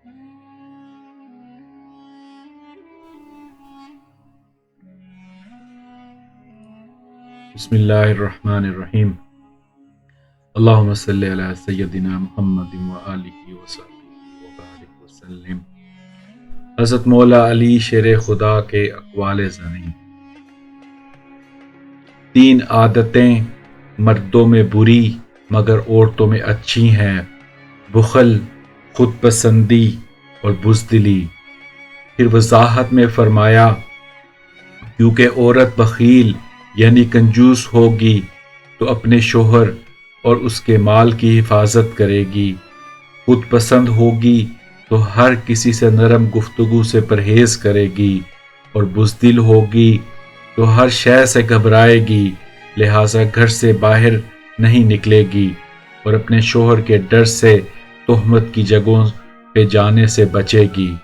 بسم اللہ الرحمن الرحیم۔ اللہم صلی علی سیدنا محمد وآلہ وصحبہ وبارک وسلم۔ حضرت مولا علی شیر خدا کے اقوال زنی۔ 3 عادتیں مردوں میں بری مگر عورتوں میں اچھی ہیں: بخل، خود پسندی اور بزدلی۔ پھر وضاحت میں فرمایا کیونکہ عورت بخیل یعنی کنجوس ہوگی تو اپنے شوہر اور اس کے مال کی حفاظت کرے گی، خود پسند ہوگی تو ہر کسی سے نرم گفتگو سے پرہیز کرے گی، اور بزدل ہوگی تو ہر شے سے گھبرائے گی، لہٰذا گھر سے باہر نہیں نکلے گی اور اپنے شوہر کے ڈر سے تہمت کی جگہوں پہ جانے سے بچے گی۔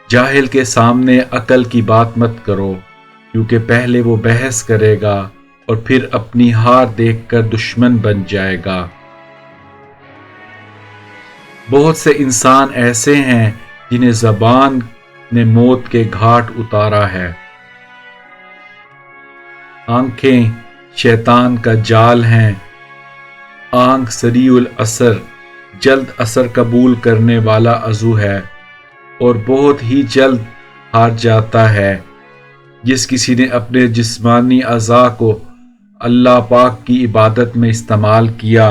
جاہل کے سامنے عقل کی بات مت کرو، کیونکہ پہلے وہ بحث کرے گا اور پھر اپنی ہار دیکھ کر دشمن بن جائے گا۔ بہت سے انسان ایسے ہیں جنہیں زبان نے موت کے گھاٹ اتارا ہے۔ آنکھیں شیطان کا جال ہیں۔ آنکھ سریع الاثر، جلد اثر قبول کرنے والا عضو ہے اور بہت ہی جلد ہار جاتا ہے۔ جس کسی نے اپنے جسمانی اعضاء کو اللہ پاک کی عبادت میں استعمال کیا،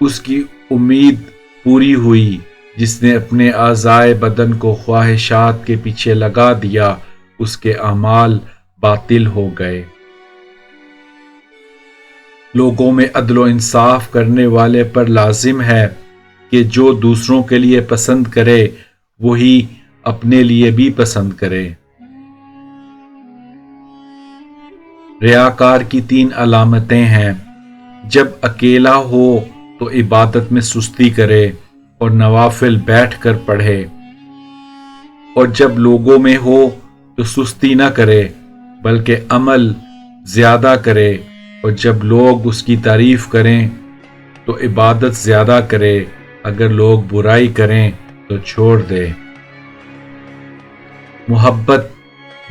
اس کی امید پوری ہوئی۔ جس نے اپنے اعضائے بدن کو خواہشات کے پیچھے لگا دیا، اس کے اعمال باطل ہو گئے۔ لوگوں میں عدل و انصاف کرنے والے پر لازم ہے کہ جو دوسروں کے لیے پسند کرے وہی اپنے لیے بھی پسند کرے۔ ریاکار کی 3 علامتیں ہیں: جب اکیلا ہو تو عبادت میں سستی کرے اور نوافل بیٹھ کر پڑھے، اور جب لوگوں میں ہو تو سستی نہ کرے بلکہ عمل زیادہ کرے، اور جب لوگ اس کی تعریف کریں تو عبادت زیادہ کرے، اگر لوگ برائی کریں تو چھوڑ دے۔ محبت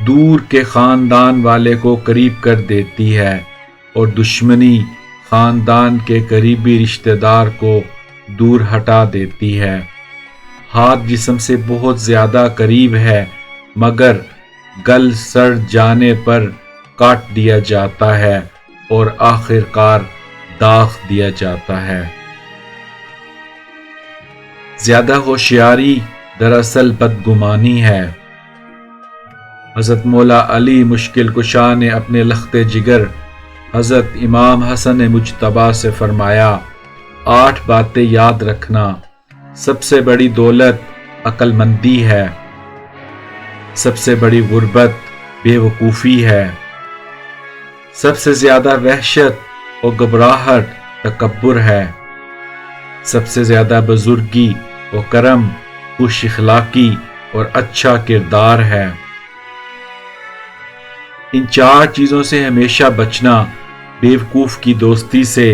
دور کے خاندان والے کو قریب کر دیتی ہے اور دشمنی خاندان کے قریبی رشتہ دار کو دور ہٹا دیتی ہے۔ ہاتھ جسم سے بہت زیادہ قریب ہے مگر گل سڑ جانے پر کاٹ دیا جاتا ہے اور آخر کار داغ دیا جاتا ہے۔ زیادہ ہوشیاری دراصل بدگمانی ہے۔ حضرت مولا علی مشکل کشا نے اپنے لخت جگر حضرت امام حسن مجتبیٰ سے فرمایا، 8 باتیں یاد رکھنا۔ سب سے بڑی دولت عقل مندی ہے، سب سے بڑی غربت بے وقوفی ہے، سب سے زیادہ وحشت اور گھبراہٹ تکبر ہے، سب سے زیادہ بزرگی و کرم خوش اخلاقی اور اچھا کردار ہے۔ ان 4 چیزوں سے ہمیشہ بچنا۔ بیوقوف کی دوستی سے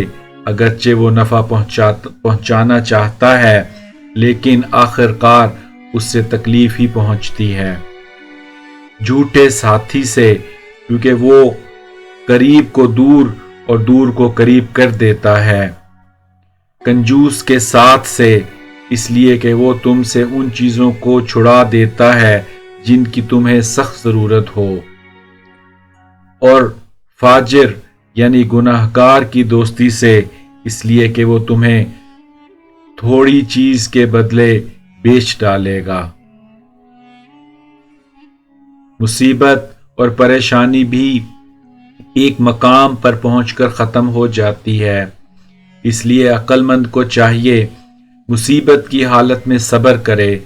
اگرچہ وہ نفع پہنچانا چاہتا ہے لیکن آخر کار اس سے تکلیف ہی پہنچتی ہے۔ جھوٹے ساتھی سے، کیونکہ وہ قریب کو دور اور دور کو قریب کر دیتا ہے۔ کنجوس کے ساتھ سے، اس لیے کہ وہ تم سے ان چیزوں کو چھڑا دیتا ہے جن کی تمہیں سخت ضرورت ہو۔ اور فاجر یعنی گناہگار کی دوستی سے، اس لیے کہ وہ تمہیں تھوڑی چیز کے بدلے بیچ ڈالے گا۔ مصیبت اور پریشانی بھی ایک مقام پر پہنچ کر ختم ہو جاتی ہے، اس لیے عقل مند کو چاہیے مصیبت کی حالت میں صبر کرے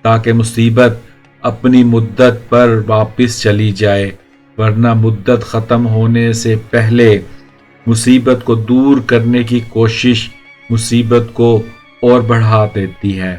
تاکہ مصیبت اپنی مدت پر واپس چلی جائے، ورنہ مدت ختم ہونے سے پہلے مصیبت کو دور کرنے کی کوشش مصیبت کو اور بڑھا دیتی ہے۔